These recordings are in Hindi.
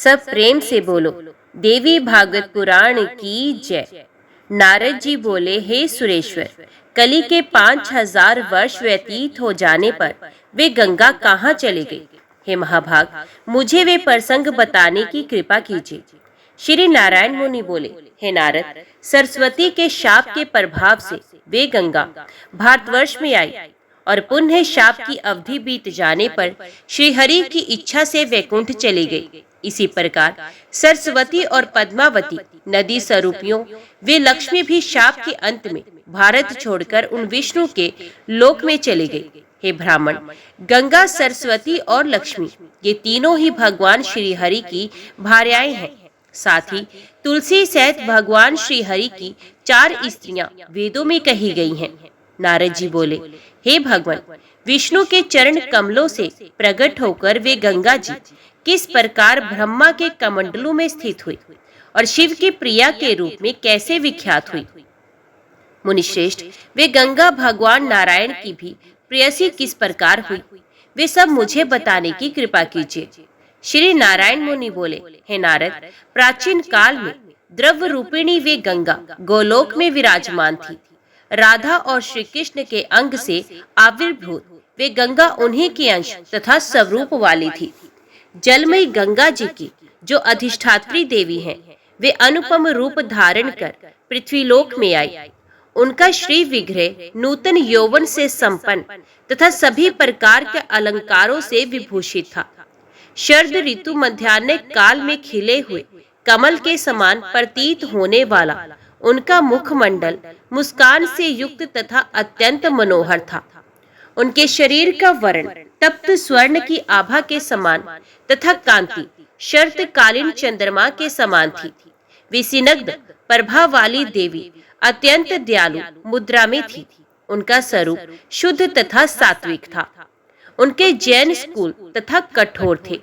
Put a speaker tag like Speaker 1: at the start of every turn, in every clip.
Speaker 1: सब प्रेम से बोलो, देवी भागवत पुराण की जय। नारद जी बोले, हे सुरेश्वर, कली के 5000 वर्ष व्यतीत हो जाने पर वे गंगा कहाँ चले गए? हे महाभाग, मुझे वे प्रसंग बताने की कृपा कीजिए। श्री नारायण मुनि बोले, हे नारद, सरस्वती के शाप के प्रभाव से वे गंगा भारतवर्ष में आई और पुनः शाप की अवधि बीत जाने पर श्रीहरि की इच्छा से वैकुंठ चली गई। इसी प्रकार सरस्वती और पद्मावती नदी स्वरूपियों वे लक्ष्मी भी शाप के अंत में भारत छोड़कर उन विष्णु के लोक में चली गई। हे ब्राह्मण, गंगा, सरस्वती और लक्ष्मी ये तीनों ही भगवान श्री हरि की भार्याएं हैं। साथ ही तुलसी सहित भगवान श्री हरि की 4 स्त्रियां वेदों में कही गई हैं। नारद जी बोले, हे भगवान, विष्णु के चरण कमलों से प्रकट होकर वे गंगा जी किस प्रकार ब्रह्मा के कमंडलों में स्थित हुई और शिव की प्रिया के रूप में कैसे विख्यात हुई? मुनिश्रेष्ठ, वे गंगा भगवान नारायण की भी प्रेयसी किस प्रकार हुई, वे सब मुझे बताने की कृपा कीजिए। श्री नारायण मुनि बोले, हे नारद, प्राचीन काल में द्रव्य रूपिणी वे गंगा गोलोक में विराजमान थी। राधा और श्री कृष्ण के अंग से आविर्भूत वे गंगा उन्हीं के अंश तथा स्वरूप वाली थी। जलमयी गंगा जी की जो अधिष्ठात्री देवी हैं, वे अनुपम रूप धारण कर पृथ्वीलोक में आई। उनका श्री विग्रह नूतन यौवन से संपन्न तथा सभी प्रकार के अलंकारों से विभूषित था। शरद ऋतु मध्याह्न काल में खिले हुए कमल के समान प्रतीत होने वाला उनका मुखमंडल मुस्कान से युक्त तथा अत्यंत मनोहर था। उनके शरीर का वर्ण तप्त स्वर्ण की आभा के समान तथा कांति शरतकालीन चंद्रमा के समान थी। वे सिनग्ध प्रभा वाली देवी अत्यंत दयालु मुद्रा में थी। उनका स्वरूप शुद्ध तथा सात्विक था। उनके जैन स्कूल तथा कठोर थे।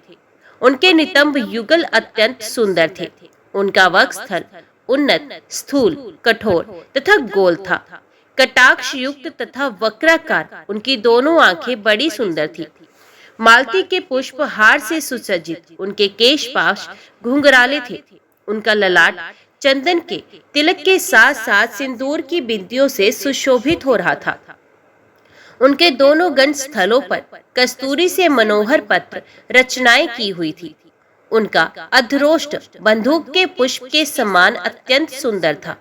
Speaker 1: उनके नितंब युगल अत्यंत सुंदर थे। उनका वक्षस्थल उन्नत, स्थूल, कठोर तथा गोल था। कटाक्ष युक्त तथा वक्राकार उनकी दोनों आंखें बड़ी सुंदर थी। मालती के पुष्प हार से सुसज्जित उनके केश पाश घुंघराले थे। उनका ललाट चंदन के तिलक के साथ साथ सिंदूर की बिंदियों से सुशोभित हो रहा था। उनके दोनों गंड स्थलों पर कस्तूरी से मनोहर पत्र रचनाएं की हुई थी। उनका अधरोष्ट बंदूक के पुष्प के समान अत्यंत सुंदर था।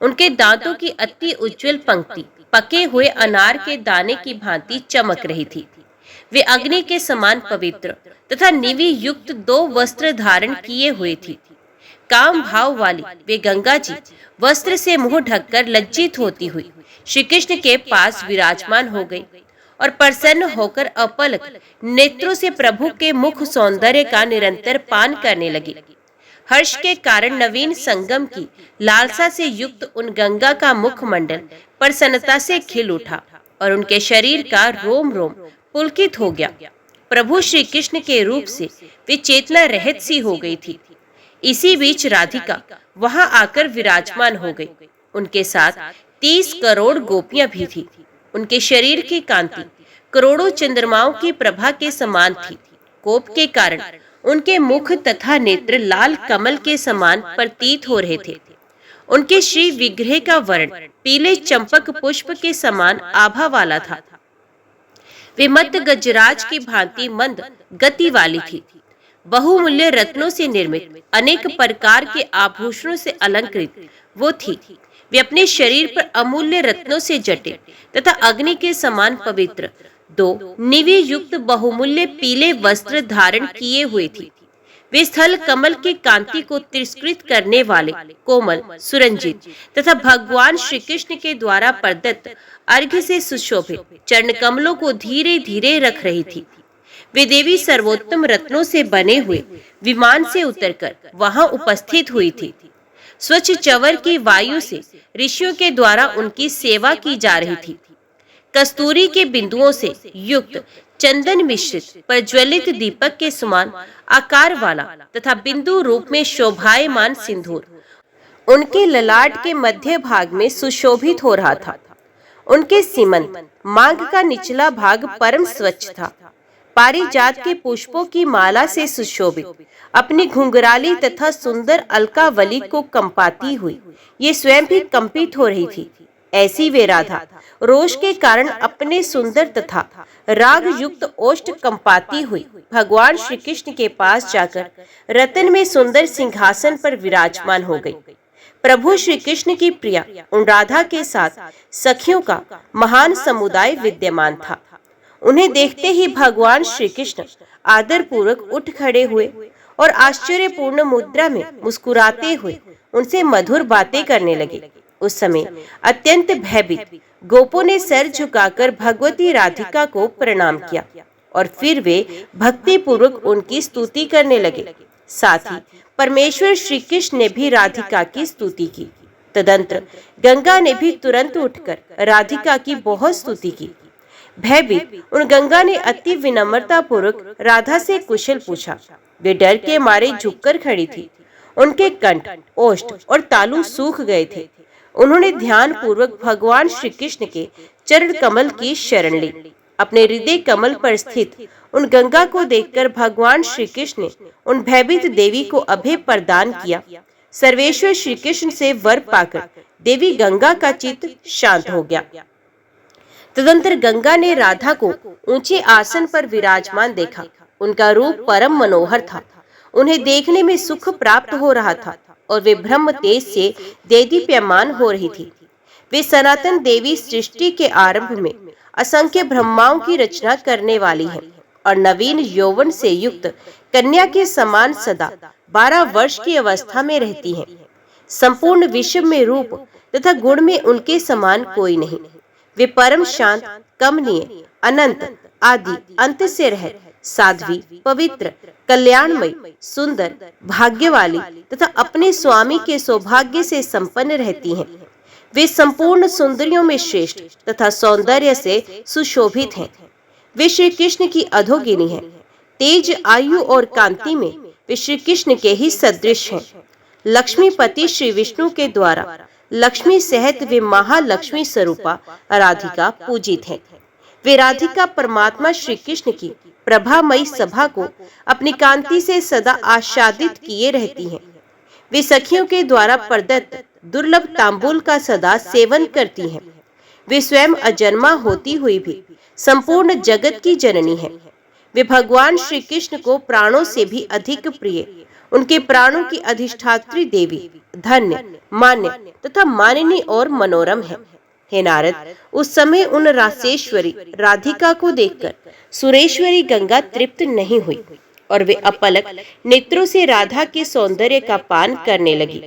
Speaker 1: उनके दांतों की अति उज्जवल पंक्ति पके हुए अनार के दाने की भांति चमक रही थी। वे अग्नि के समान पवित्र तथा निवि युक्त 2 वस्त्र धारण किए हुए थी। काम भाव वाली वे गंगा जी वस्त्र से मुंह ढककर लज्जित होती हुई श्री कृष्ण के पास विराजमान हो गई और प्रसन्न होकर अपलक नेत्रों से प्रभु के मुख सौंदर्य का निरंतर पान करने लगी। हर्ष के कारण नवीन संगम की लालसा से युक्त उन गंगा का मुखमंडल प्रसन्नता से खिल उठा और उनके शरीर का रोम रोम पुलकित हो गया। प्रभु श्री कृष्ण के रूप से वे चेतना रहित सी हो गई थी। इसी बीच राधिका वहां आकर विराजमान हो गई। उनके साथ 30 करोड़ गोपियां भी थी। उनके शरीर की कांति करोड़ों चंद्रमाओं की प्रभा के समान थी। कोप के कारण उनके मुख तथा नेत्र लाल कमल के समान प्रतीत हो रहे थे। उनके श्री विग्रह का वर्ण पीले चंपक पुष्प के समान आभा वाला था। वे मध्य गजराज की भांति मंद गति वाली थी। बहुमूल्य रत्नों से निर्मित अनेक प्रकार के आभूषणों से अलंकृत वो थी। वे अपने शरीर पर अमूल्य रत्नों से जटे तथा अग्नि के समान पवित्र 2 निवि युक्त बहुमूल्य पीले वस्त्र धारण किए हुए थी। वे स्थल कमल की कांति को तिरस्कृत करने वाले कोमल, सुरंजित तथा भगवान श्री कृष्ण के द्वारा प्रदत्त अर्घ्य से सुशोभित चरण कमलों को धीरे धीरे रख रही थी। वे देवी सर्वोत्तम रत्नों से बने हुए विमान से उतरकर वहां उपस्थित हुई थी। स्वच्छ चवर की वायु से ऋषियों के द्वारा उनकी सेवा की जा रही थी। कस्तूरी के बिंदुओं से युक्त चंदन मिश्रित प्रज्वलित दीपक के समान आकार वाला तथा बिंदु रूप में शोभायमान सिंदूर उनके ललाट के मध्य भाग में सुशोभित हो रहा था। उनके सीमंत मांग का निचला भाग परम स्वच्छ था। पारिजात के पुष्पों की माला से सुशोभित, अपनी घुंघराली तथा सुंदर अलकावली को कंपाती हुई ये स्वयं भी कंपित हो रही थी। ऐसी वे राधा रोष के कारण अपने सुंदर तथा राग युक्त ओष्ठ कंपाती हुई भगवान श्री कृष्ण के पास जाकर रतन में सुंदर सिंहासन पर विराजमान हो गई। प्रभु श्री कृष्ण की प्रिया उन राधा के साथ सखियों का महान समुदाय विद्यमान था। उन्हें देखते ही भगवान श्री कृष्ण आदर पूर्वक उठ खड़े हुए और आश्चर्यपूर्ण मुद्रा में मुस्कुराते हुए उनसे मधुर बातें करने लगे। उस समय अत्यंत भयभीत गोपों ने सर झुकाकर भगवती राधिका को प्रणाम किया और फिर वे भक्ति पूर्वक उनकी स्तुति करने लगे। साथ ही परमेश्वर श्री कृष्ण ने भी राधिका की स्तुति की। तदंतर गंगा ने भी तुरंत उठकर राधिका की बहुत स्तुति की। भयभीत उन गंगा ने अति विनम्रता पूर्वक राधा से कुशल पूछा। वे डर के मारे झुककर खड़ी थी। उनके कंठ, ओष्ठ और तालु सूख गए थे। उन्होंने ध्यान पूर्वक भगवान श्री कृष्ण के चरण कमल की शरण ली। अपने हृदय कमल पर स्थित उन गंगा को देखकर भगवान श्री कृष्ण ने उन भयभीत देवी को अभय प्रदान किया। सर्वेश्वर श्री कृष्ण से वर पाकर देवी गंगा का चित्त शांत हो गया। तदंतर गंगा ने राधा को ऊंचे आसन पर विराजमान देखा। उनका रूप परम मनोहर था। उन्हें देखने में सुख प्राप्त हो रहा था और वे ब्रह्म तेज से देदीप्यमान हो रही थी। वे सनातन देवी सृष्टि के आरंभ में असंख्य ब्रह्माओं की रचना करने वाली हैं और नवीन यौवन से युक्त कन्या के समान सदा 12 वर्ष की अवस्था में रहती हैं। संपूर्ण विश्व में रूप तथा गुण में उनके समान कोई नहीं। वे परम शांत, कमनीय, अनंत, आदि अंत से रहित, साध्वी, पवित्र, कल्याणमयी, सुंदर, भाग्यवाली तथा अपने स्वामी के सौभाग्य से संपन्न रहती हैं। वे संपूर्ण सुंदरियों में श्रेष्ठ तथा सौंदर्य से सुशोभित हैं। वे श्री कृष्ण की अधोगिनी हैं। तेज, आयु और कांति में वे श्री कृष्ण के ही सदृश हैं। लक्ष्मीपति श्री विष्णु के द्वारा लक्ष्मी सहित वे महालक्ष्मी स्वरूपा राधिका पूजित हैं। वे राधिका परमात्मा श्री कृष्ण की प्रभामयी सभा को अपनी कांति से सदा आच्छादित किए रहती हैं। वे सखियों के द्वारा प्रदत्त दुर्लभ तांबूल का सदा सेवन करती हैं। वे स्वयं अजन्मा होती हुई भी संपूर्ण जगत की जननी है। वे भगवान श्री कृष्ण को प्राणों से भी अधिक प्रिय, उनके प्राणों की अधिष्ठात्री देवी, धन्य, मान्य तथा माननीय और मनोरम है। हे नारद, उस समय उन रासेश्वरी राधिका को देखकर सुरेश्वरी गंगा तृप्त नहीं हुई और वे अपलक नेत्रों से राधा के सौंदर्य का पान करने लगी।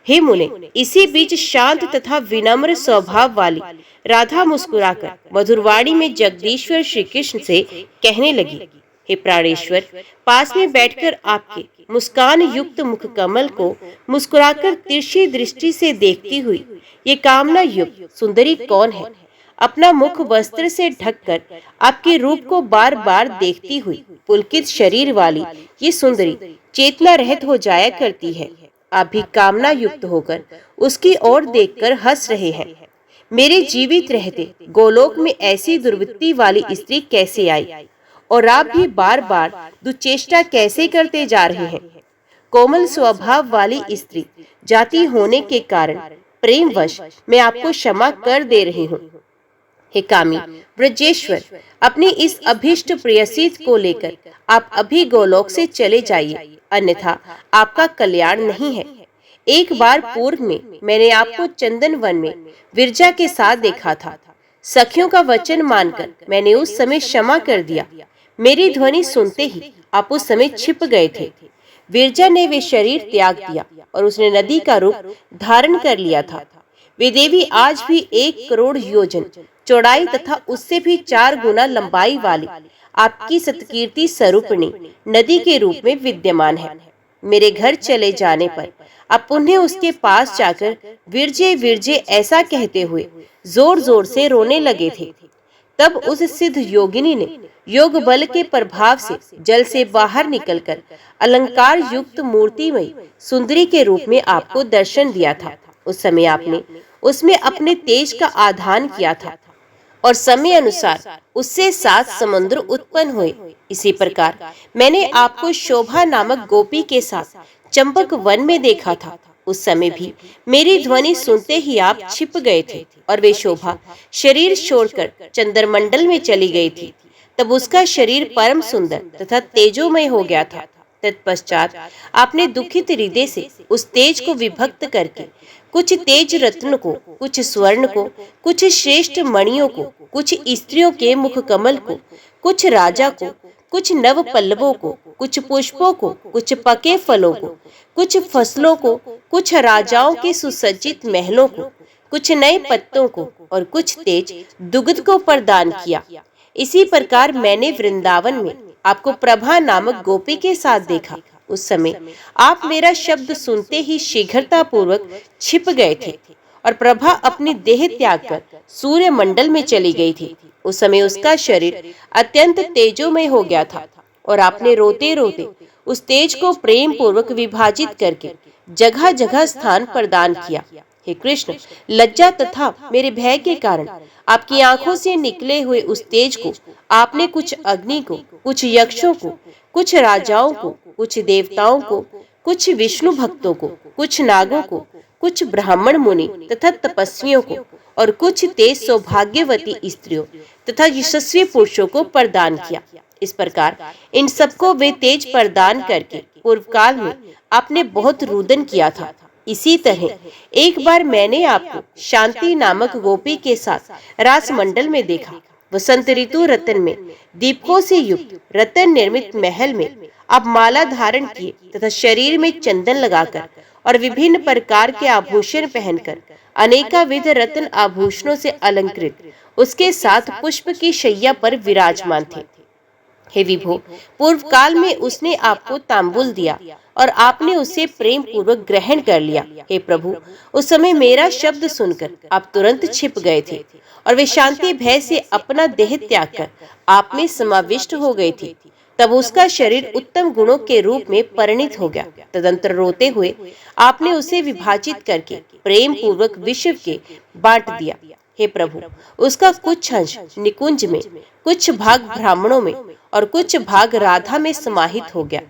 Speaker 1: हे मुने, इसी बीच शांत तथा विनम्र स्वभाव वाली राधा मुस्कुराकर मधुरवाणी में जगदीश्वर श्री कृष्ण से कहने लगी, हे प्राणेश्वर, पास में बैठकर आपके मुस्कान युक्त मुख कमल को मुस्कुराकर तिरछी दृष्टि से देखती हुई ये कामना युक्त सुंदरी कौन है? अपना मुख वस्त्र से ढककर आपके रूप को बार बार देखती हुई पुलकित शरीर वाली ये सुंदरी चेतना रहित हो जाया करती है। आप भी कामना युक्त होकर उसकी ओर देखकर हंस रहे हैं। मेरे जीवित रहते गोलोक में ऐसी दुर्वृत्ति वाली स्त्री कैसे आई और आप भी बार बार दुचेष्टा कैसे करते जा रहे हैं? कोमल स्वभाव वाली स्त्री जाति होने के कारण प्रेमवश मैं आपको क्षमा कर दे रही हूँ। हे कामी ब्रजेश्वर, अपनी इस अभिष्ट प्रेयसी को लेकर आप अभी गोलोक से चले जाइए, अन्यथा आपका कल्याण नहीं है। एक बार पूर्व में मैंने आपको चंदन वन में विरजा के साथ देखा था। सखियों का वचन मानकर मैंने उस समय क्षमा कर दिया। मेरी ध्वनि सुनते ही आप उस समय छिप गए थे। विरजा ने वे शरीर त्याग दिया और उसने नदी का रूप धारण कर लिया था। वे देवी आज भी 1 करोड़ योजन चौड़ाई तथा उससे भी 4 गुना लंबाई वाली आपकी सतकीर्ति स्वरूपिणी नदी के रूप में विद्यमान है। मेरे घर चले जाने पर आप उन्हें उसके पास जाकर विरजे विरजे ऐसा कहते हुए जोर जोर से रोने लगे थे। तब उस सिद्ध योगिनी ने योग बल के प्रभाव से जल से बाहर निकलकर अलंकार युक्त मूर्तिमयी सुंदरी के रूप में आपको दर्शन दिया था। उस समय आपने उसमें अपने तेज का आधान किया था। और समय अनुसार उससे 7 समुद्र उत्पन्न हुए। इसी प्रकार मैंने आपको शोभा नामक गोपी के साथ चंपक वन में देखा था। उस समय भी मेरी ध्वनि सुनते ही आप छिप गए थे और वे शोभा शरीर छोड़कर चंद्रमंडल में चली गई थी। तब उसका शरीर परम सुंदर तथा तेजोमय हो गया था। तत्पश्चात आपने दुखित हृदय से उस तेज को विभक्त करके कुछ तेज रत्न को, कुछ स्वर्ण को, कुछ श्रेष्ठ मणियों को, कुछ स्त्रियों के मुख कमल को, कुछ राजा को, कुछ नव पल्लवों को, कुछ पुष्पों को, कुछ पके फलों को, कुछ फसलों को, कुछ राजाओं के सुसज्जित महलों को, कुछ नए पत्तों को और कुछ तेज दुग्ध को प्रदान किया। इसी प्रकार मैंने वृंदावन में आपको प्रभा नामक गोपी के साथ देखा। उस समय आप मेरा शब्द सुनते ही शीघ्रता पूर्वक छिप गए थे और प्रभा अपनी देह त्याग कर सूर्य मंडल में चली गई थी। उस समय उसका शरीर अत्यंत तेजोमय हो गया था और आपने रोते रोते उस तेज को प्रेम पूर्वक विभाजित करके जगह जगह स्थान प्रदान किया। हे कृष्ण, लज्जा तथा मेरे भय के कारण आपकी आंखों से निकले हुए उस तेज को आपने कुछ अग्नि को, कुछ यक्षों को, कुछ राजाओं को, कुछ देवताओं को, कुछ विष्णु भक्तों को, कुछ नागों को, कुछ ब्राह्मण मुनि तथा तपस्वियों को और कुछ तेज सौभाग्यवती स्त्रियों तथा यशस्वी पुरुषों को प्रदान किया। इस प्रकार इन सबको वे तेज प्रदान करके पूर्व काल में आपने बहुत रुदन किया था। इसी तरह एक बार मैंने आपको शांति नामक गोपी के साथ रासमंडल में देखा। वसंत ऋतु रतन में दीपकों से युक्त रतन निर्मित महल में आप माला धारण किए तथा शरीर में चंदन लगाकर और विभिन्न प्रकार के आभूषण पहनकर अनेकाविध रत्न आभूषणों से अलंकृत उसके साथ पुष्प की शैया पर विराजमान थे। हे विभो, पूर्व काल में उसने आपको तांबुल दिया और आपने उसे प्रेम पूर्वक ग्रहण कर लिया। हे प्रभु, उस समय मेरा शब्द सुनकर आप तुरंत छिप गए थे और वे शांति भय से अपना देह त्याग कर आप में समाविष्ट हो गए थे। तब उसका शरीर उत्तम गुणों के रूप में परिणित हो गया। तदंतर रोते हुए आपने उसे विभाजित करके प्रेम पूर्वक विश्व के बांट दिया। हे प्रभु, उसका कुछ अंश निकुंज में, कुछ भाग ब्राह्मणों में और कुछ भाग राधा में समाहित हो गया।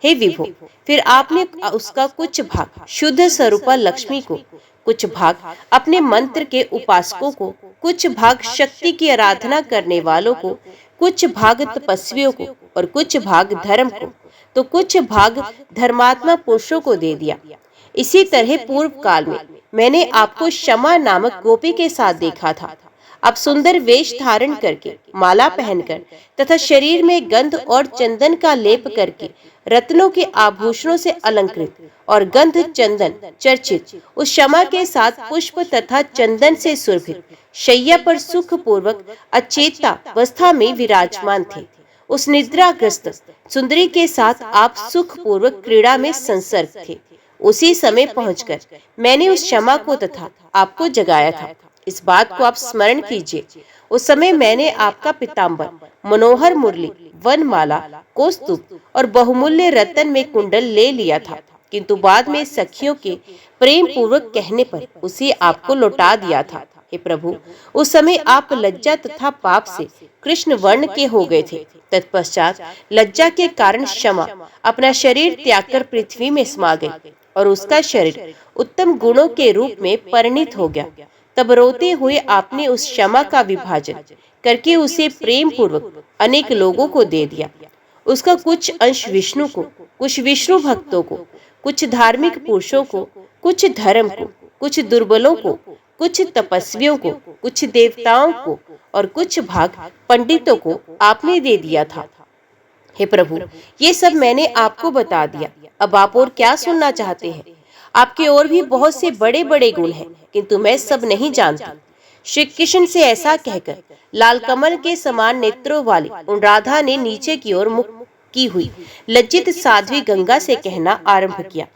Speaker 1: हे विभो, फिर आपने उसका कुछ भाग शुद्ध स्वरूपा लक्ष्मी को, कुछ भाग अपने मंत्र के उपासकों को, कुछ भाग शक्ति की आराधना करने वालों को, कुछ भाग तपस्वियों को और कुछ भाग धर्म को, तो कुछ भाग धर्मात्मा पुरुषों को दे दिया। इसी तरह पूर्व काल में मैंने आपको क्षमा नामक गोपी के साथ देखा था। आप सुंदर वेश धारण करके, माला पहनकर तथा शरीर में गंध और चंदन का लेप करके, रत्नों के आभूषणों से अलंकृत और गंध चंदन चर्चित उस क्षमा के साथ पुष्प तथा चंदन से सुरभित शैया पर सुख पूर्वक अचेता अवस्था में विराजमान थे। उस निद्राग्रस्त सुंदरी के साथ आप सुख पूर्वक क्रीड़ा में संसर्ग थे। उसी समय पहुंचकर मैंने उस क्षमा को तथा आपको जगाया था। इस बात को आप स्मरण कीजिए। उस समय मैंने आपका पीतांबर, मनोहर मुरली, वनमाला, कौस्तुभ और बहुमूल्य रत्न में कुंडल ले लिया था, किंतु बाद में सखियों के प्रेम पूर्वक कहने पर उसे आपको लौटा दिया था। हे प्रभु, उस समय आप लज्जा तथा पाप से कृष्ण वर्ण के हो गए थे। तत्पश्चात लज्जा के कारण क्षमा अपना शरीर त्याग कर पृथ्वी में समा गई और उसका शरीर उत्तम गुणों के रूप में परिणित हो गया। तब रोते हुए आपने उस क्षमा का विभाजन करके उसे प्रेम पूर्वक अनेक लोगों को दे दिया। उसका कुछ अंश विष्णु को, कुछ विष्णु भक्तों को, कुछ धार्मिक पुरुषों को, कुछ धर्म को, कुछ दुर्बलों को, कुछ तपस्वियों को, कुछ देवताओं को और कुछ भाग पंडितों को आपने दे दिया था। हे प्रभु, ये सब मैंने आपको बता दिया। अब आप और क्या सुनना चाहते हैं? आपके और भी बहुत से बड़े बड़े गुण हैं, किंतु मैं सब नहीं जानता। श्री कृष्ण से ऐसा कहकर लाल कमल के समान नेत्रों वाली उन राधा ने नीचे की ओर मुख की हुई लज्जित साध्वी गंगा से कहना आरंभ किया।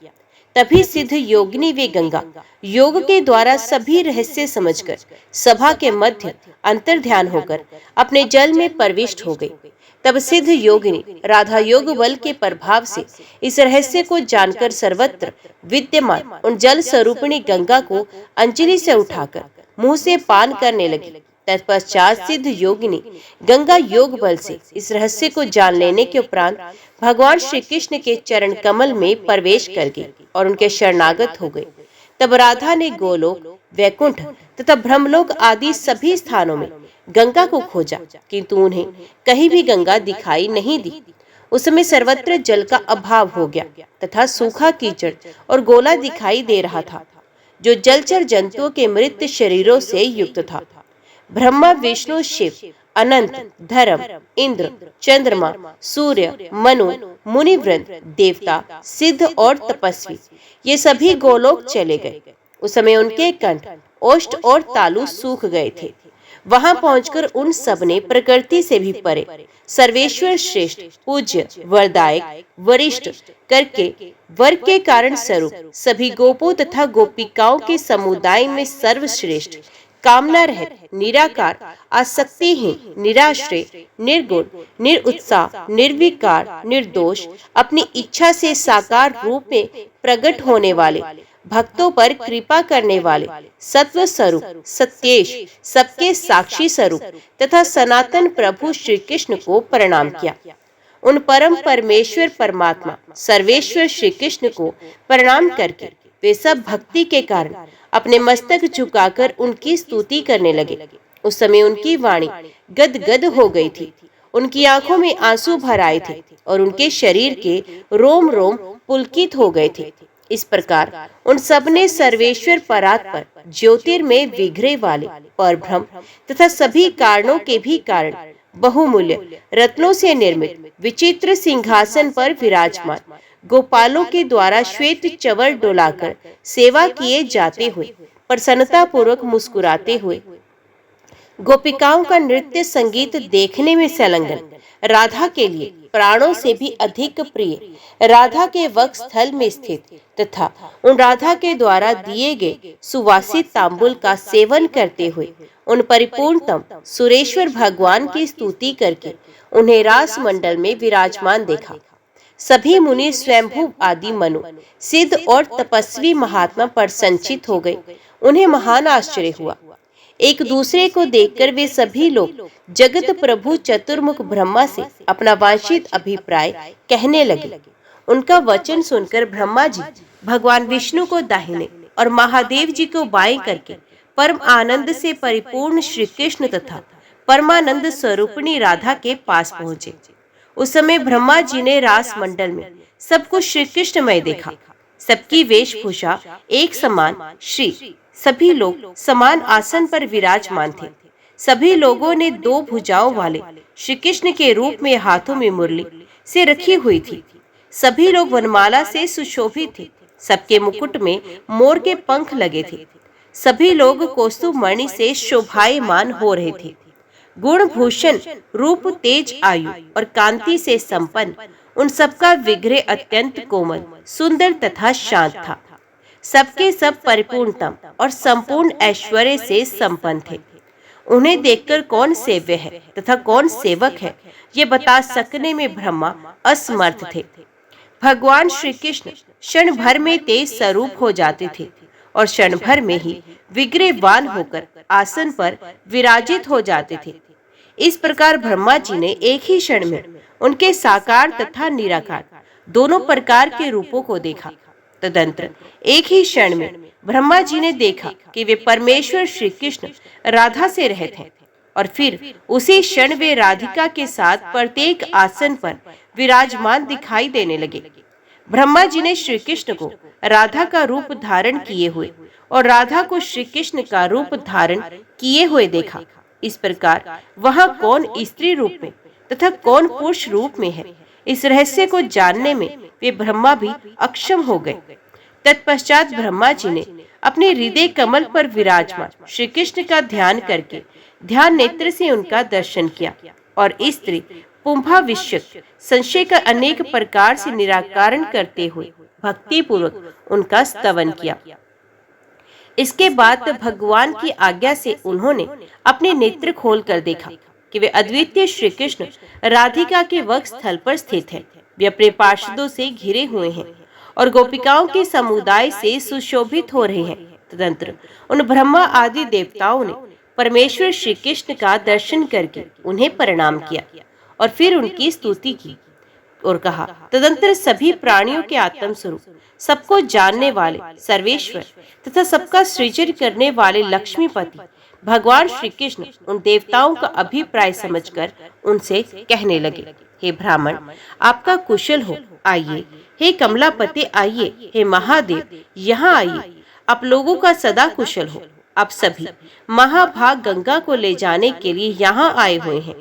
Speaker 1: तभी सिद्ध योगिनी वे गंगा योग के द्वारा सभी रहस्य समझकर सभा के मध्य अंतर्ध्यान होकर अपने जल में प्रविष्ट हो गई। तब सिद्ध योगिनी राधा योग बल के प्रभाव से इस रहस्य को जानकर सर्वत्र विद्यमान उन जल स्वरूपिणी गंगा को अंजलि से उठाकर मुंह से पान करने लगी। तत्पश्चात सिद्ध योगी ने गंगा योग बल से इस रहस्य को जान लेने के उपरांत भगवान श्री कृष्ण के चरण कमल में प्रवेश कर गई और उनके शरणागत हो गए। तब राधा ने गोलोक, वैकुंठ तथा ब्रह्मलोक आदि सभी स्थानों में गंगा को खोजा, किंतु उन्हें कहीं भी गंगा दिखाई नहीं दी। उस समय सर्वत्र जल का अभाव हो गया तथा सूखा कीचड़ और गोला दिखाई दे रहा था, जो जलचर जंतुओं के मृत शरीरों से युक्त था। ब्रह्मा, विष्णु, शिव, अनंत, धर्म, इंद्र, चंद्रमा, सूर्य, मनु, मुनिवृंद, देवता, सिद्ध और तपस्वी ये सभी गोलोक चले गए। उस समय उनके कंठ, ओष्ठ और तालु सूख गए थे। वहां पहुंचकर उन सब ने प्रकृति से भी परे सर्वेश्वर श्रेष्ठ, पूज्य, वरदायक, वरिष्ठ करके वर के कारण स्वरूप सभी गोपों तथा गोपिकाओं के समुदाय में सर्वश्रेष्ठ, कामना रहित, निराकार, आसक्तिहीन, निराश्रय, निर्गुण, निरुत्साह, निर्विकार, निर्दोष, अपनी इच्छा से साकार रूप में प्रकट होने वाले, भक्तों पर कृपा करने वाले, सत्व स्वरूप, सत्येश, सबके साक्षी स्वरूप तथा सनातन प्रभु श्री कृष्ण को प्रणाम किया। उन परम परमेश्वर परमात्मा सर्वेश्वर श्री कृष्ण को प्रणाम करके वे सब भक्ति के कारण अपने मस्तक झुकाकर उनकी स्तुति करने लगे। उस समय उनकी वाणी गदगद हो गई थी, उनकी आंखों में आंसू भर आए थे और उनके शरीर के रोम रोम पुलकित हो गए थे। इस प्रकार उन सब ने सर्वेश्वर परात्पर, ज्योतिर्मय विग्रह वाले परब्रह्म तथा सभी कारणों के भी कारण बहुमूल्य रत्नों से निर्मित विचित्र सिंहासन पर विराजमान गोपालों के द्वारा श्वेत चवर डोलाकर सेवा किए जाते हुए प्रसन्नता पूर्वक मुस्कुराते हुए गोपिकाओं का नृत्य संगीत देखने में संलग्न, राधा के लिए प्राणों से भी अधिक प्रिय, राधा के वक्ष स्थल में स्थित तथा उन राधा के द्वारा दिए गए सुवासित तांबुल का सेवन करते हुए उन परिपूर्णतम सुरेश्वर भगवान की स्तुति करके उन्हें रास मंडल में विराजमान देखा। सभी मुनि, स्वयंभू आदि मनु, सिद्ध और तपस्वी महात्मा प्रसन्नचित्त हो गए। उन्हें महान आश्चर्य हुआ। एक दूसरे को देखकर वे सभी लोग जगत प्रभु चतुर्मुख ब्रह्मा से अपना वांछित अभिप्राय कहने लगे। उनका वचन सुनकर ब्रह्मा जी भगवान विष्णु को दाहिने और महादेव जी को बाएं करके परम आनंद से परिपूर्ण श्री कृष्ण तथा परमानंद स्वरूपिणी राधा के पास पहुंचे। उस समय ब्रह्मा जी ने रास मंडल में सब कुछ श्री कृष्णमय देखा। सबकी वेशभूषा एक समान, श्री सभी लोग समान आसन पर विराजमान थे। सभी लोगों ने दो भुजाओं वाले श्री कृष्ण के रूप में हाथों में मुरली से रखी हुई थी। सभी लोग वनमाला से सुशोभित थे। सबके मुकुट में मोर के पंख लगे थे। सभी लोग कौस्तुभ मणि से शोभायमान हो रहे थे। गुण भूषण, रूप, तेज, आयु और कांति से संपन्न उन सबका विग्रह अत्यंत कोमल, सुंदर तथा शांत था। सबके सब परिपूर्णतम और संपूर्ण ऐश्वर्य से संपन्न थे। उन्हें देखकर कौन सेव्य है तथा कौन सेवक है, ये बता सकने में ब्रह्मा असमर्थ थे। भगवान श्री कृष्ण क्षण भर में तेज स्वरूप हो जाते थे और क्षण भर में ही विग्रहवान होकर आसन पर विराजित हो जाते थे। इस प्रकार ब्रह्मा जी ने एक ही क्षण में उनके साकार तथा निराकार दोनों प्रकार के रूपों को देखा। तदंतर एक ही क्षण में ब्रह्मा जी ने देखा कि वे परमेश्वर श्री कृष्ण राधा से रहित हैं और फिर उसी क्षण वे राधिका के साथ प्रत्येक आसन पर विराजमान दिखाई देने लगे। ब्रह्मा जी ने श्री कृष्ण को राधा का रूप धारण किए हुए और राधा को श्री कृष्ण का रूप धारण किए हुए देखा। इस प्रकार वहाँ कौन स्त्री रूप में तथा कौन पुरुष रूप में है, इस रहस्य को जानने में वे ब्रह्मा भी अक्षम हो गए। तत्पश्चात ब्रह्मा जी ने अपने हृदय कमल पर विराजमान श्री कृष्ण का ध्यान करके ध्यान नेत्र से उनका दर्शन किया और स्त्री पुंभाविष्यक संशय का अनेक प्रकार से निराकरण करते हुए भक्ति पूर्वक उनका स्तवन किया। इसके बाद भगवान की आज्ञा से उन्होंने अपने नेत्र खोलकर देखा कि वे अद्वितीय श्री कृष्ण राधिका के वक्ष स्थल पर स्थित हैं। वे अपने पार्षदों से घिरे हुए हैं और गोपिकाओं के समुदाय से सुशोभित हो रहे हैं। तदंतर उन ब्रह्मा आदि देवताओं ने परमेश्वर श्री कृष्ण का दर्शन करके उन्हें प्रणाम किया और फिर उनकी स्तुति की और कहा, तदंतर सभी प्राणियों के आत्म स्वरूप, सबको जानने वाले सर्वेश्वर तथा सबका सृजन करने वाले लक्ष्मीपति भगवान श्री कृष्ण उन देवताओं का अभिप्राय समझकर उनसे कहने लगे, हे ब्राह्मण, आपका कुशल हो, आइए। हे कमलापति, आइए। हे महादेव, यहाँ आइए। आप लोगों का सदा कुशल हो। आप सभी महाभाग गंगा को ले जाने के लिए यहाँ आए हुए हैं,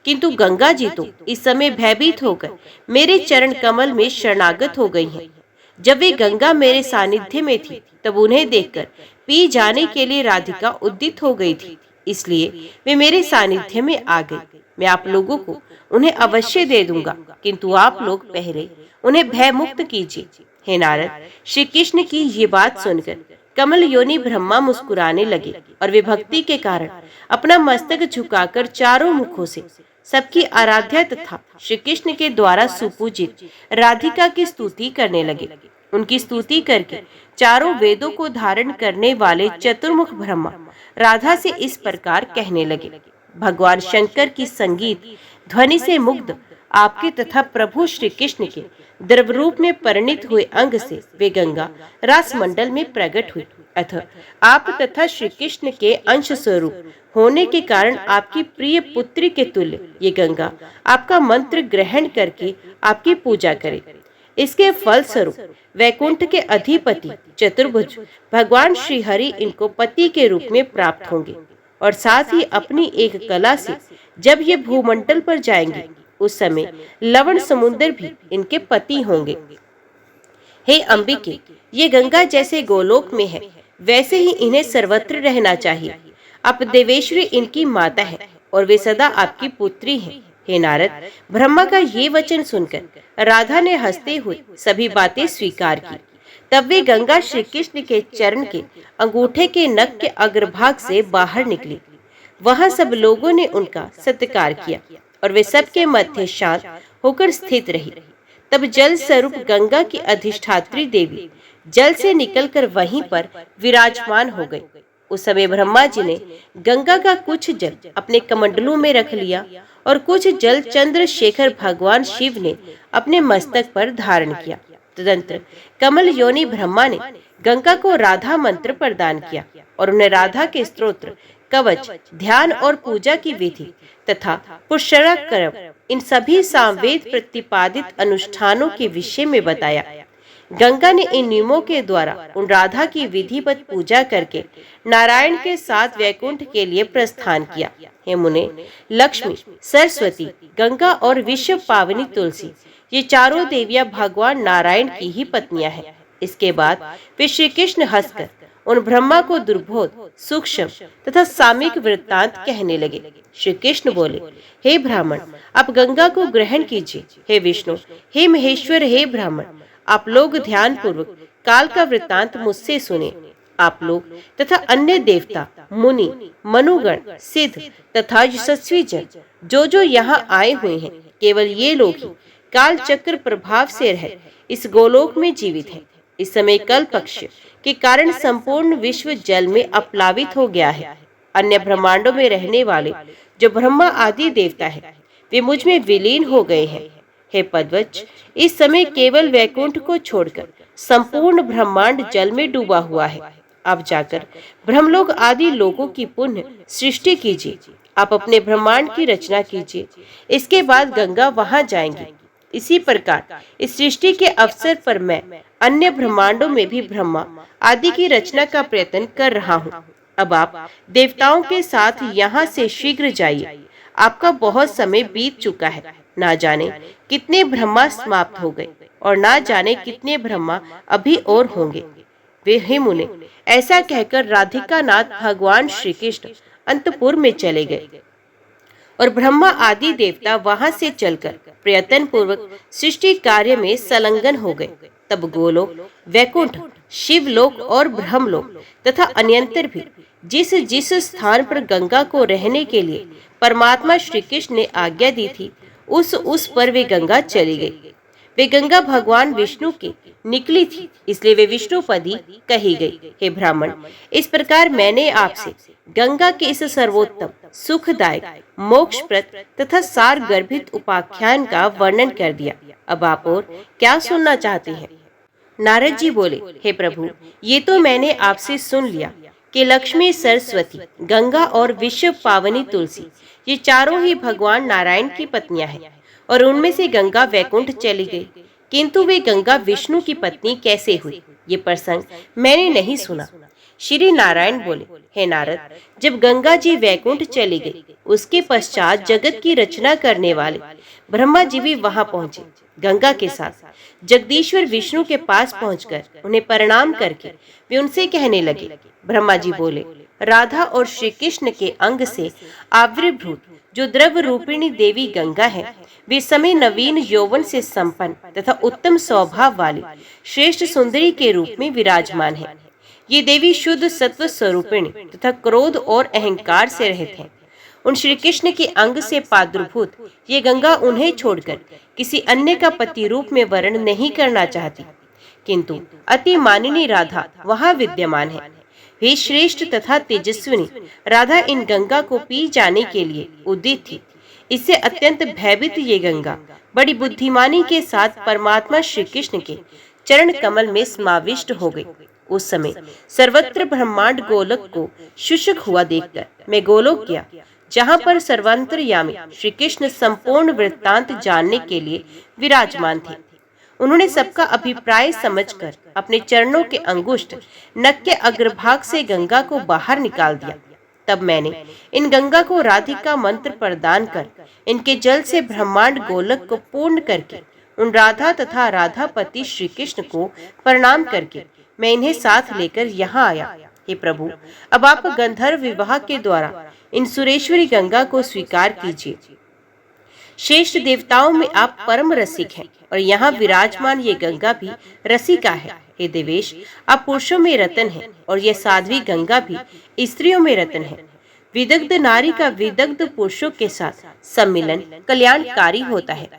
Speaker 1: किंतु गंगा जी तो इस समय भयभीत होकर मेरे चरण कमल में शरणागत हो गई हैं। जब वे गंगा मेरे सानिध्य में थी, तब उन्हें देखकर पी जाने के लिए राधिका उद्यत हो गई थी, इसलिए वे मेरे सानिध्य में आ गई। मैं आप लोगों को उन्हें अवश्य दे दूंगा, किंतु आप लोग पहले उन्हें भय मुक्त कीजिए। हे नारद, श्री कृष्ण की ये बात सुनकर कमल योनि ब्रह्मा मुस्कुराने लगे और वे भक्ति के कारण अपना मस्तक झुकाकर चारों मुखों से सबकी आराध्या तथा श्री कृष्ण के द्वारा सुपूजित राधिका की स्तुति करने लगे। उनकी स्तुति करके चारों वेदों को धारण करने वाले चतुर्मुख ब्रह्मा राधा से इस प्रकार कहने लगे, भगवान शंकर की संगीत ध्वनि से मुग्ध आपके तथा प्रभु श्री कृष्ण के द्रव्य रूप में परिणित हुए अंग से वे गंगा रास मंडल में प्रकट हुई। अतः आप तथा श्री कृष्ण के अंश स्वरूप होने के कारण आपकी प्रिय पुत्री के तुल्य ये गंगा आपका मंत्र ग्रहण करके आपकी पूजा करे। इसके फल स्वरूप वैकुंठ के अधिपति चतुर्भुज भगवान श्री हरि इनको पति के रूप में प्राप्त होंगे और साथ ही अपनी एक कला से जब ये भूमंडल पर जाएंगे, उस समय लवण समुद्र भी इनके पति होंगे। हे अंबिके, ये गंगा जैसे गोलोक में है, वैसे ही इन्हें सर्वत्र रहना चाहिए। आप देवेश्वरी इनकी माता है और वे सदा आपकी पुत्री हैं। हे नारद, ब्रह्मा का ये वचन सुनकर राधा ने हंसते हुए सभी बातें स्वीकार की। तब वे गंगा श्री कृष्ण के चरण के अंगूठे के नख के अग्रभाग से बाहर निकली। वहां सब लोगों ने उनका सत्कार किया और वे सबके मध्य शांत होकर स्थित रही। तब जल स्वरूप गंगा की अधिष्ठात्री देवी जल से निकलकर वहीं पर विराजमान हो गई। उस समय ब्रह्मा जी ने गंगा का कुछ जल अपने कमंडलों में रख लिया और कुछ जल चंद्रशेखर भगवान शिव ने अपने मस्तक पर धारण किया। तदंतर कमल योनि ब्रह्मा ने गंगा को राधा मंत्र प्रदान किया और उन्हें राधा के स्तोत्र, कवच, ध्यान और पूजा की विधि तथा पुष्करण कर्म, इन सभी सामवेद प्रतिपादित अनुष्ठानों के विषय में बताया। गंगा ने इन नियमों के द्वारा उन राधा की विधिवत पूजा करके नारायण के साथ वैकुंठ के लिए प्रस्थान किया। हे मुने, लक्ष्मी, सरस्वती, गंगा और विश्व पावनी तुलसी, ये चारों देवियां भगवान नारायण की ही पत्नियां हैं। इसके बाद वे श्री कृष्ण हंसकर उन ब्रह्मा को दुर्बोध, सूक्ष्म तथा सामयिक वृत्तांत कहने लगे। श्री कृष्ण बोले, हे ब्राह्मण, आप गंगा को ग्रहण कीजिए। हे विष्णु, हे महेश्वर, हे ब्राह्मण, आप लोग ध्यान पूर्वक काल का वृत्तांत मुझसे सुने। आप लोग तथा अन्य देवता, मुनि, मनुगण, सिद्ध तथा यशस्वी जन जो यहाँ आए हुए हैं, केवल ये लोग ही काल चक्र प्रभाव से रह इस गोलोक में जीवित हैं। इस समय कल्प पक्ष के कारण संपूर्ण विश्व जल में अपलावित हो गया है। अन्य ब्रह्मांडों में रहने वाले जो ब्रह्मा आदि देवता है, वे मुझ में विलीन हो गए हैं। हे पद्वज, इस समय केवल वैकुंठ को छोड़कर संपूर्ण ब्रह्मांड जल में डूबा हुआ है। अब जाकर ब्रह्मलोक आदि लोगों की पुण्य सृष्टि कीजिए। आप अपने ब्रह्मांड की रचना कीजिए। इसके बाद गंगा वहां जाएंगी। इसी प्रकार इस सृष्टि के अवसर पर मैं अन्य ब्रह्मांडों में भी ब्रह्मा आदि की रचना का प्रयत्न कर रहा हूँ। अब आप देवताओं के साथ यहाँ से शीघ्र जाइए। आपका बहुत समय बीत चुका है। ना जाने कितने ब्रह्मा समाप्त हो गए और ना जाने कितने ब्रह्मा अभी और होंगे। वे हे मुने, ऐसा कहकर राधिका नाथ भगवान श्री कृष्ण अंतपुर में चले गए और ब्रह्मा आदि देवता वहां से चलकर प्रयत्न पूर्वक सृष्टि कार्य में संलग्न हो गए। तब गोलोक, वैकुंठ, शिवलोक और ब्रह्मलोक तथा अन्यंतर भी जिस जिस स्थान पर गंगा को रहने के लिए परमात्मा श्री कृष्ण ने आज्ञा दी थी, उस पर वे गंगा चली गई। वे गंगा भगवान विष्णु की निकली थी, इसलिए वे विष्णुपदी कही गई। हे ब्राह्मण, इस प्रकार मैंने आपसे गंगा के इस सर्वोत्तम, सुखदायक, मोक्षप्रद तथा सार गर्भित उपाख्यान का वर्णन कर दिया। अब आप और क्या सुनना चाहते हैं? नारद जी बोले, हे प्रभु, ये तो मैंने आपसे सुन लिया कि लक्ष्मी, सरस्वती, गंगा और विश्व पावनी तुलसी, ये चारों ही भगवान नारायण की पत्नियां हैं और उनमें से गंगा वैकुंठ चली गई। किंतु वे गंगा विष्णु की पत्नी कैसे हुई, ये प्रसंग मैंने नहीं सुना। श्री नारायण बोले, हे नारद, जब गंगा जी वैकुंठ चली गई, उसके पश्चात जगत की रचना करने वाले ब्रह्मा जी भी वहां पहुंचे। गंगा के साथ जगदीश्वर विष्णु के पास पहुंचकर उन्हें प्रणाम करके वे उनसे कहने लगे। ब्रह्मा जी बोले, राधा और श्री कृष्ण के अंग से आविर्भूत जो द्रव रूपिणी देवी गंगा है, वे समय नवीन यौवन से संपन्न तथा उत्तम स्वभाव वाली श्रेष्ठ सुंदरी के रूप में विराजमान है। ये देवी शुद्ध सत्व स्वरूपिणी तथा क्रोध और अहंकार से रहित है। उन श्री कृष्ण के अंग से प्रादुर्भूत ये गंगा उन्हें छोड़कर किसी अन्य का पति रूप में वर्ण नहीं करना चाहती, किंतु अति माननीय राधा वहाँ विद्यमान है। वे श्रेष्ठ तथा तेजस्विनी राधा इन गंगा को पी जाने के लिए उदित थी। इससे अत्यंत भयभीत ये गंगा बड़ी बुद्धिमानी के साथ परमात्मा श्री कृष्ण के चरण कमल में समाविष्ट हो गई। उस समय सर्वत्र ब्रह्मांड गोलोक को शुष्क हुआ देखकर मैं गोलोक गया, जहाँ पर सर्वांतरयामी श्री कृष्ण संपूर्ण वृत्तांत जानने के लिए विराजमान थे। उन्होंने सबका अभिप्राय समझकर अपने चरणों के अंगुष्ठ नख के अग्रभाग से गंगा को बाहर निकाल दिया। तब मैंने इन गंगा को राधिका मंत्र प्रदान कर इनके जल से ब्रह्मांड गोलक को पूर्ण करके उन राधा तथा राधापति श्री कृष्ण को प्रणाम करके मैं इन्हें साथ लेकर यहाँ आया। हे प्रभु, अब आप गंधर्व विवाह के द्वारा इन सुरेश्वरी गंगा को स्वीकार कीजिए। श्रेष्ठ देवताओं में आप परम रसिक हैं और यहाँ विराजमान ये गंगा भी रसिका है। हे देवेश, आप पुरुषों में रतन हैं और ये साध्वी गंगा भी स्त्रियों में रतन है। विदग्ध नारी का विदग्ध पुरुषों के साथ सम्मिलन कल्याणकारी होता है।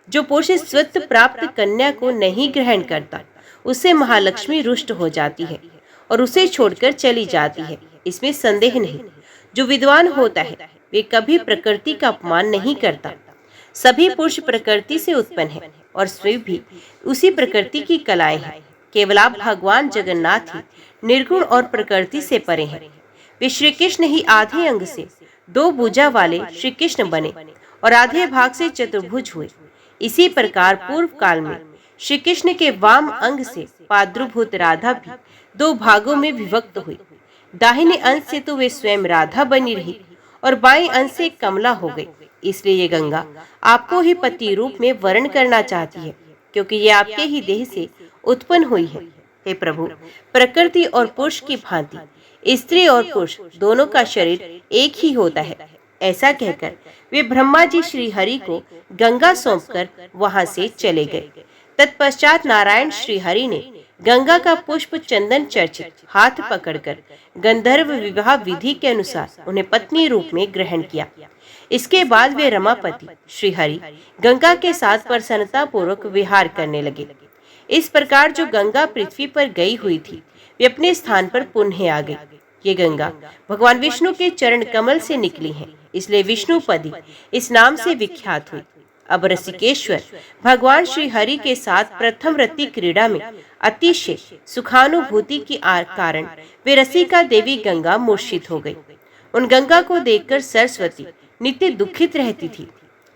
Speaker 1: जो पुरुष स्वत्व प्राप्त कन्या को नहीं ग्रहण करता, उससे महालक्ष्मी रुष्ट हो जाती है और उसे छोड़कर चली जाती है, इसमें संदेह नहीं। जो विद्वान होता है वे कभी प्रकृति का अपमान नहीं करता। सभी पुरुष प्रकृति से उत्पन्न हैं और स्वयं भी उसी प्रकृति की कलाएं हैं। केवल आप भगवान जगन्नाथ ही निर्गुण और प्रकृति से परे हैं। वे श्री कृष्ण ही आधे अंग से दो भुजा वाले श्री कृष्ण बने और आधे भाग से चतुर्भुज हुए। इसी प्रकार पूर्व काल में श्री कृष्ण के वाम अंग से प्रादुर्भूत राधा भी दो भागों में विभक्त हुई। दाहिने अंश से तो वे स्वयं राधा बनी रही और बाएं अंश से कमला हो गई। इसलिए ये गंगा आपको ही पति रूप में वर्ण करना चाहती है, क्योंकि ये आपके ही देह से उत्पन्न हुई है। हे प्रभु, प्रकृति और पुरुष की भांति स्त्री और पुरुष दोनों का शरीर एक ही होता है। ऐसा कहकर वे ब्रह्मा जी श्री हरि को गंगा सौंपकर वहां से चले गए। तत्पश्चात नारायण श्री हरि ने गंगा का पुष्प चंदन चर्चित हाथ पकड़कर गंधर्व विवाह विधि के अनुसार उन्हें पत्नी रूप में ग्रहण किया। इसके बाद वे रमापति श्री हरि गंगा के साथ प्रसन्नता पूर्वक विहार करने लगे। इस प्रकार जो गंगा पृथ्वी पर गई हुई थी, वे अपने स्थान पर पुनः आ गई। ये गंगा भगवान विष्णु के चरण कमल से निकली है, इसलिए विष्णुपदी इस नाम से विख्यात हुई। अब रसिकेश्वर भगवान श्री हरि के साथ प्रथम रति क्रीड़ा में अतिशय सुखानुभूति के कारण वे रसिका देवी गंगा मूर्छित हो गई। उन गंगा को देखकर सरस्वती नित्य दुखित रहती थी।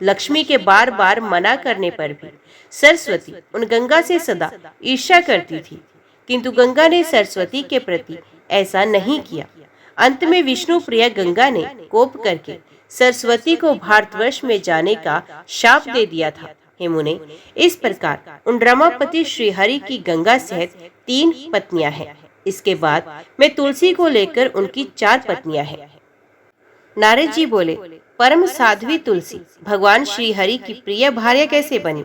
Speaker 1: लक्ष्मी के बार बार मना करने पर भी सरस्वती उन गंगा से सदा ईर्ष्या करती थी, किंतु गंगा ने सरस्वती के प्रति ऐसा नहीं किया। अंत में विष्णु प्रिया गंगा ने कोप करके सरस्वती को भारतवर्ष में जाने का शाप दे दिया था। हे मुने, इस प्रकार उन रमापति श्री हरि की गंगा सहित 3 पत्नियां हैं। इसके बाद मैं तुलसी को लेकर उनकी 4 पत्नियां हैं। नारद जी बोले, परम साध्वी तुलसी भगवान श्री हरि की प्रिय भार्या कैसे बनी?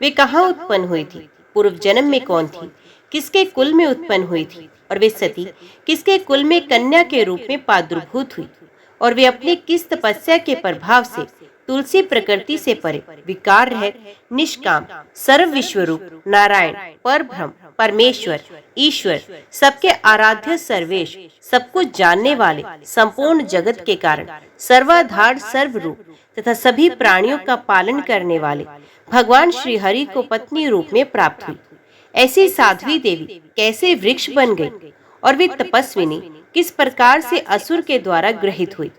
Speaker 1: वे कहाँ उत्पन्न हुई थी? पूर्व जन्म में कौन थी? किसके कुल में उत्पन्न हुई थी? और वे सती किसके कुल में कन्या के रूप में प्रादुर्भूत हुई? और वे अपनी किस तपस्या के प्रभाव से तुलसी प्रकृति से परे, विकार रहित, निष्काम, सर्व विश्वरूप नारायण, पर ब्रह्म, परमेश्वर, ईश्वर, सबके आराध्य, सर्वेश, सब कुछ जानने वाले, संपूर्ण जगत के कारण, सर्वाधार, सर्वरूप तथा सभी प्राणियों का पालन करने वाले भगवान श्री हरि को पत्नी रूप में प्राप्त हुई। ऐसी साध्वी देवी कैसे वृक्ष बन गई और वे तपस्विनी किस प्रकार से असुर के द्वारा ग्रहित हुई।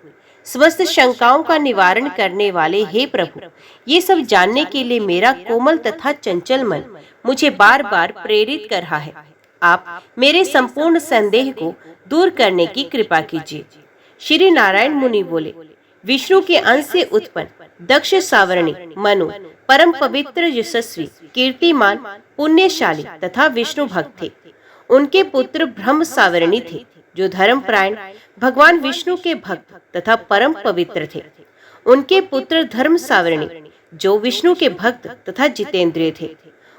Speaker 1: समस्त शंकाओं का निवारण करने वाले हे प्रभु, ये सब जानने के लिए मेरा कोमल तथा चंचल मन मुझे बार बार प्रेरित कर रहा है। आप मेरे संपूर्ण संदेह को दूर करने की कृपा कीजिए। श्री नारायण मुनि बोले, विष्णु के अंश से उत्पन्न दक्ष सावरणी मनु परम पवित्र, यशस्वी, कीर्तिमान, पुण्यशाली तथा विष्णु भक्त थे। उनके पुत्र ब्रह्म सावरणी थे, जो धर्मपरायण, भगवान विष्णु के भक्त तथा परम पवित्र थे। उनके पुत्र धर्म सावरणी, जो विष्णु के भक्त तथा जितेंद्रिय थे।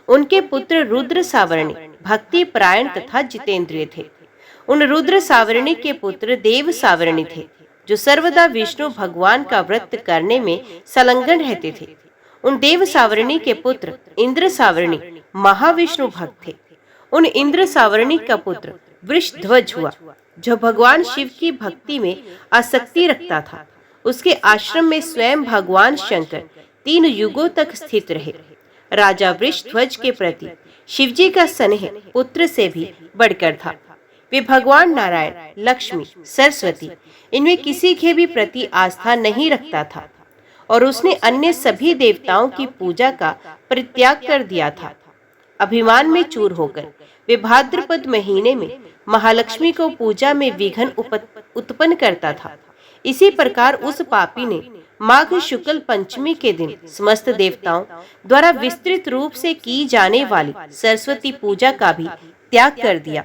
Speaker 1: उनके पुत्र रुद्र सावरणी, भक्ति परायण तथा जितेंद्रिय थे। उन रुद्र सावरणी के पुत्र देव सावरणी थे, जो सर्वदा विष्णु भगवान का व्रत करने में संलग्न रहते थे। उन देव सावरणी के पुत्र इंद्र सावरणी महाविष्णु भक्त थे। उन इंद्र सावरणी का पुत्र वृषध्वज हुआ, जो भगवान शिव की भक्ति में आसक्ति रखता था। उसके आश्रम में स्वयं भगवान शंकर 3 युगों तक स्थित रहे। राजा वृषध्वज के प्रति शिवजी का स्नेह पुत्र से भी बढ़कर था। वे भगवान नारायण, लक्ष्मी, सरस्वती, इनमें किसी के भी प्रति आस्था नहीं रखता था और उसने अन्य सभी देवताओं की पूजा का परित्याग कर दिया था। अभिमान में चूर होकर वे भाद्रपद महीने में महालक्ष्मी को पूजा में विघ्न उत्पन्न करता था। इसी प्रकार उस पापी ने माघ शुक्ल पंचमी के दिन समस्त देवताओं द्वारा विस्तृत रूप से की जाने वाली सरस्वती पूजा का भी त्याग कर दिया।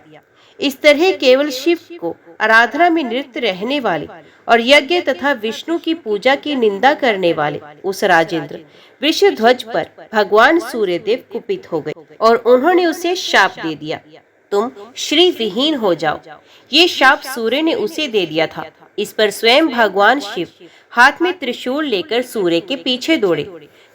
Speaker 1: इस तरह केवल शिव को आराधना में निरत रहने वाले और यज्ञ तथा विष्णु की पूजा की निंदा करने वाले उस राजेंद्र वृषध्वज पर भगवान सूर्यदेव कुपित हो गए और उन्होंने उसे शाप दे दिया, तुम श्री विहीन हो जाओ। ये शाप सूर्य ने उसे दे दिया था। इस पर स्वयं भगवान शिव हाथ में त्रिशूल लेकर सूर्य के पीछे दौड़े।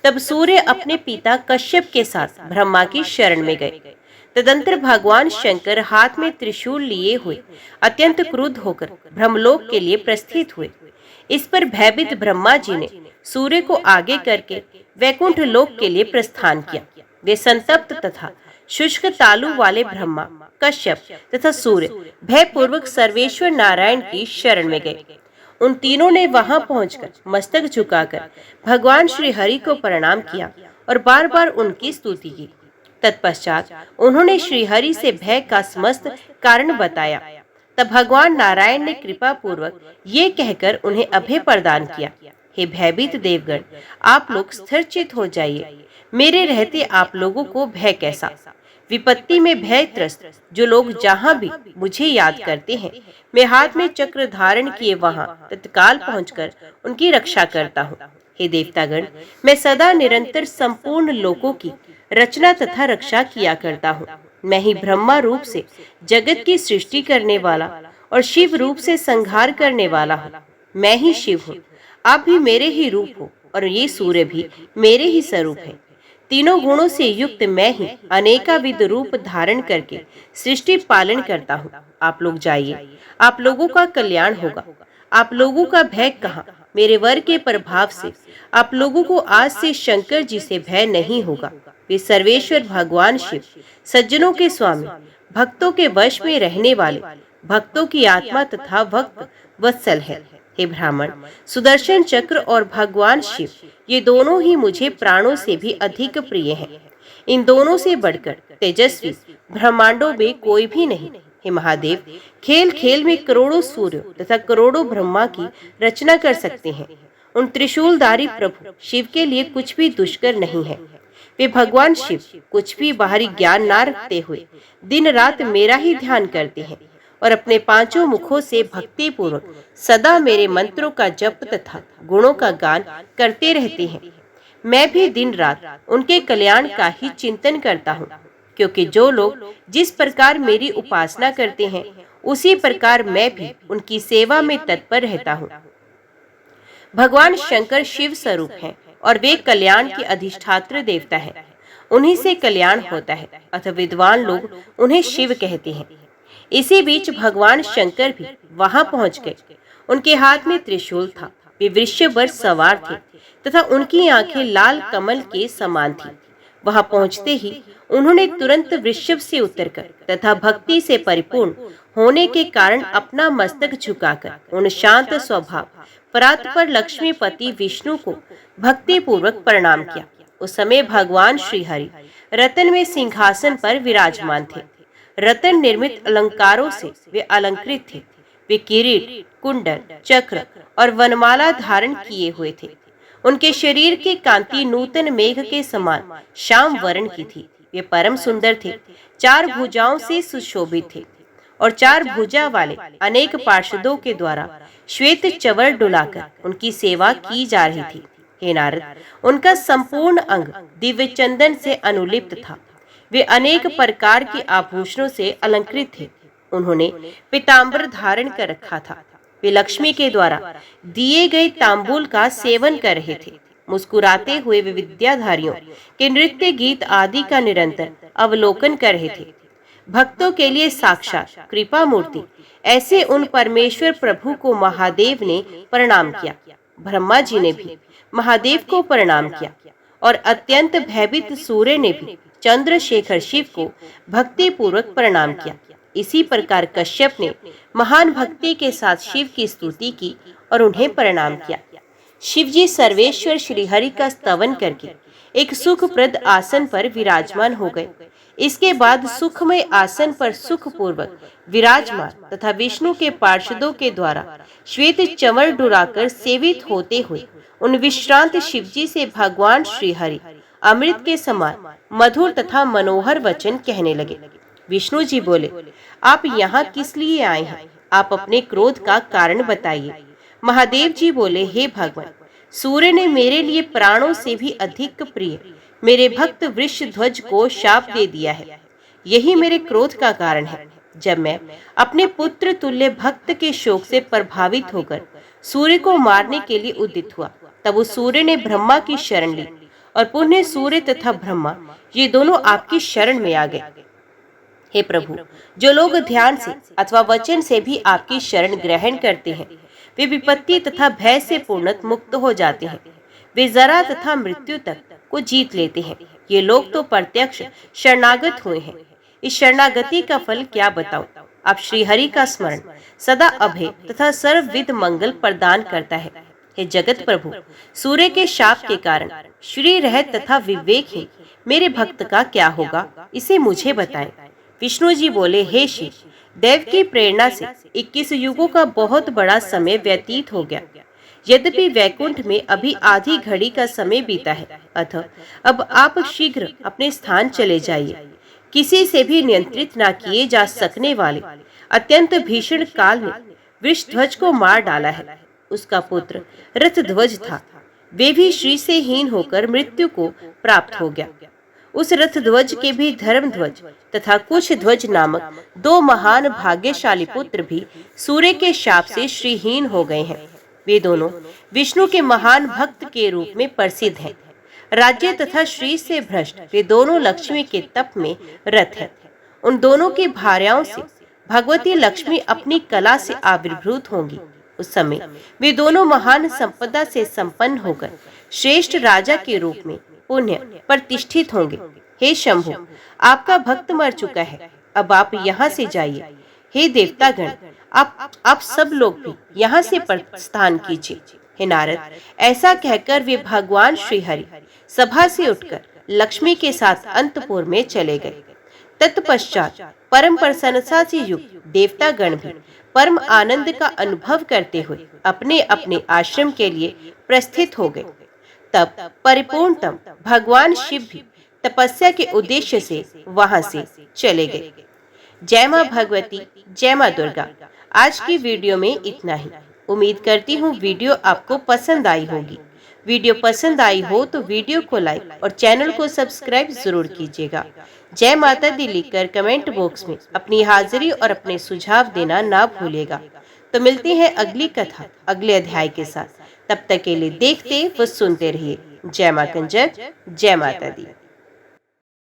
Speaker 1: तब सूर्य अपने पिता कश्यप के साथ ब्रह्मा की शरण में गए। तदंतर भगवान शंकर हाथ में त्रिशूल लिए हुए अत्यंत क्रुद्ध होकर ब्रह्मलोक के लिए प्रस्थित हुए। इस पर भयभीत ब्रह्मा जी ने सूर्य को आगे करके वैकुंठ लोक के लिए प्रस्थान किया। वे संतप्त तथा शुष्क तालु वाले ब्रह्मा, कश्यप तथा सूर्य भयपूर्वक सर्वेश्वर नारायण की शरण में गए। उन तीनों ने वहां पहुंचकर मस्तक झुकाकर भगवान श्री हरि को प्रणाम किया और बार बार उनकी स्तुति की। तत्पश्चात उन्होंने श्री हरि से भय का समस्त कारण बताया। तब भगवान नारायण ने कृपा पूर्वक ये कहकर उन्हें अभय प्रदान किया, हे भयभीत देवगण, आप लोग स्थिरचित हो जाइए। मेरे रहते आप लोगों को भय कैसा। विपत्ति में भय त्रस्त जो लोग जहाँ भी मुझे याद करते हैं, मैं हाथ में चक्र धारण किए वहाँ तत्काल पहुंचकर उनकी रक्षा करता हूँ। हे देवतागण, मैं सदा निरंतर संपूर्ण लोकों की रचना तथा रक्षा किया करता हूँ। मैं ही ब्रह्मा रूप से जगत की सृष्टि करने वाला और शिव रूप से संहार करने वाला हूँ। मैं ही शिव हूँ, आप भी मेरे ही रूप हो और ये सूर्य भी मेरे ही स्वरूप है। तीनों गुणों से युक्त मैं ही अनेकाविध रूप धारण करके सृष्टि पालन करता हूँ। आप लोग जाइए, आप लोगों का कल्याण होगा। आप लोगों का भय कहाँ। मेरे वर के प्रभाव से आप लोगों को आज से शंकर जी से भय नहीं होगा। वे सर्वेश्वर भगवान शिव सज्जनों के स्वामी, भक्तों के वश में रहने वाले, भक्तों की आत्मा तथा भक्त वत्सल है। हे ब्राह्मण, सुदर्शन चक्र और भगवान शिव ये दोनों ही मुझे प्राणों से भी अधिक प्रिय हैं। इन दोनों से बढ़कर तेजस्वी ब्रह्मांडों में कोई भी नहीं। हे महादेव, खेल खेल में करोड़ों सूर्य तथा करोड़ों ब्रह्मा की रचना कर सकते हैं। उन त्रिशूलधारी प्रभु शिव के लिए कुछ भी दुष्कर नहीं है। वे भगवान शिव कुछ भी बाहरी ज्ञान ना रखते हुए दिन रात मेरा ही ध्यान करते हैं और अपने पांचों मुखों से भक्ति पूर्वक सदा मेरे मंत्रों का जप तथा गुणों का गान करते रहते हैं। मैं भी दिन रात उनके कल्याण का ही चिंतन करता हूँ, क्योंकि जो लोग जिस प्रकार मेरी उपासना करते हैं, उसी प्रकार मैं भी उनकी सेवा में तत्पर रहता हूँ। भगवान शंकर शिव स्वरूप हैं और वे कल्याण के अधिष्ठात्र देवता हैं। उन्हीं से कल्याण होता है, अतः विद्वान लोग उन्हें शिव कहते हैं। इसी बीच भगवान शंकर भी वहां पहुंच गए। उनके हाथ में त्रिशूल था। वे वृषभ पर सवार थे तथा उनकी आंखें लाल कमल के समान थी। वहां पहुंचते ही उन्होंने तुरंत वृषभ से उतरकर तथा भक्ति से परिपूर्ण होने के कारण अपना मस्तक झुकाकर उन शांत स्वभाव परात्पर लक्ष्मीपति विष्णु को भक्ति पूर्वक प्रणाम किया। उस समय भगवान श्रीहरि रतन में सिंहासन पर विराजमान थे। रतन निर्मित अलंकारों से वे अलंकृत थे। वे किरीट, कुंडल, चक्र और वनमाला धारण किए हुए थे। उनके शरीर की कांति नूतन मेघ के समान श्याम वर्ण की थी। वे परम सुंदर थे, 4 भुजाओं से सुशोभित थे और 4 भुजा वाले अनेक पार्षदों के द्वारा श्वेत चवर डुलाकर उनकी सेवा की जा रही थी। हे नारद, उनका संपूर्ण अंग दिव्य चंदन से अनुलिप्त था। वे अनेक प्रकार के आभूषणों से अलंकृत थे। उन्होंने पीताम्बर धारण कर रखा था। वे लक्ष्मी के द्वारा दिए गए तांबूल का सेवन कर रहे थे। मुस्कुराते हुए वे विद्याधारियों के नृत्य गीत आदि का निरंतर अवलोकन कर रहे थे। भक्तों के लिए साक्षात कृपा मूर्ति ऐसे उन परमेश्वर प्रभु को महादेव ने प्रणाम किया। ब्रह्मा जी ने भी महादेव को प्रणाम किया और अत्यंत भयभीत सूर्य ने भी चंद्रशेखर शिव को भक्ति पूर्वक प्रणाम किया। इसी प्रकार कश्यप ने महान भक्ति के साथ शिव की स्तुति की और उन्हें प्रणाम किया। शिव जी सर्वेश्वर श्रीहरि का स्तवन करके एक सुखप्रद आसन पर विराजमान हो गए। इसके बाद सुखमय आसन पर सुखपूर्वक विराजमान तथा विष्णु के पार्षदों के द्वारा श्वेत चंवर डुलाकर सेवित होते हुए उन विश्रांत शिवजी से भगवान श्रीहरि अमृत के समान मधुर तथा मनोहर वचन कहने लगे। विष्णु जी बोले, आप यहाँ किस लिए आए हैं? आप अपने क्रोध का कारण बताइए। महादेव जी बोले, हे भगवान, सूर्य ने मेरे लिए प्राणों से भी अधिक प्रिय मेरे भक्त वृषध्वज को शाप दे दिया है। यही मेरे क्रोध का कारण है। जब मैं अपने पुत्र तुल्य भक्त के शोक से प्रभावित होकर सूर्य को मारने के लिए उद्यत हुआ, तब उस सूर्य ने ब्रह्मा की शरण ली और पुण्य सूर्य तथा ब्रह्मा ये दोनों आपकी शरण में आ गए। हे प्रभु, जो लोग ध्यान से अथवा वचन से भी आपकी शरण ग्रहण करते हैं, वे विपत्ति तथा भय से पूर्णत मुक्त हो जाते हैं। वे जरा तथा मृत्यु तक को जीत लेते हैं। ये लोग तो प्रत्यक्ष शरणागत हुए हैं। इस शरणागति का फल क्या बताऊं? अब श्रीहरि का स्मरण सदा अभय तथा सर्वविध मंगल प्रदान करता है। हे जगत प्रभु, सूर्य के शाप के कारण श्री रहत तथा विवेकहीन मेरे भक्त का क्या होगा, इसे मुझे बताएं। विष्णु जी बोले, हे शिव, देव की प्रेरणा से 21 युगों का बहुत बड़ा समय व्यतीत हो गया। यद्यपि वैकुंठ में अभी आधी घड़ी का समय बीता है, अतः अब आप शीघ्र अपने स्थान चले जाइए। किसी से भी नियंत्रित न किए जा सकने वाले अत्यंत भीषण काल ने वृषध्वज को मार डाला है। उसका पुत्र रथध्वज था। वे भी श्री से हीन होकर मृत्यु को प्राप्त हो गया। उस रथध्वज के भी धर्मध्वज तथा कुशध्वज नामक 2 महान भाग्यशाली पुत्र भी सूर्य के शाप से श्रीहीन हो गए हैं। वे दोनों विष्णु के महान भक्त के रूप में प्रसिद्ध हैं। राज्य तथा श्री से भ्रष्ट वे दोनों लक्ष्मी के तप में रत हैं। उन दोनों की भार्याओं से भगवती लक्ष्मी अपनी कला से आविर्भूत होंगी। उस समय वे दोनों महान संपदा से संपन्न होकर श्रेष्ठ राजा के रूप में पुण्य प्रतिष्ठित होंगे। हे शंभु, आपका भक्त मर चुका है, अब आप यहाँ से जाइए। हे देवतागण, आप सब लोग भी यहाँ से प्रस्थान कीजिए। हे नारद, ऐसा कहकर वे भगवान श्रीहरि सभा से उठकर लक्ष्मी के साथ अंतपुर में चले गए। तत्पश्चात परम प्रसन्नता से युक्त देवतागण भी परम आनंद का अनुभव करते हुए अपने अपने आश्रम के लिए प्रस्थित हो गए। तब परिपूर्णतम भगवान शिव भी तपस्या के उद्देश्य से वहां से चले गए। जय मां भगवती, जय मां दुर्गा। आज की वीडियो में इतना ही। उम्मीद करती हूँ वीडियो आपको पसंद आई होगी। वीडियो पसंद आई हो तो वीडियो को लाइक और चैनल को सब्सक्राइब जरूर कीजिएगा। जय माता दी लिखकर कमेंट बॉक्स में अपनी हाजिरी और अपने सुझाव देना ना भूलिएगा। तो मिलते हैं अगली कथा अगले अध्याय के साथ। तब तक के लिए देखते व सुनते रहिए। जय मां कंजर, जय माता दी।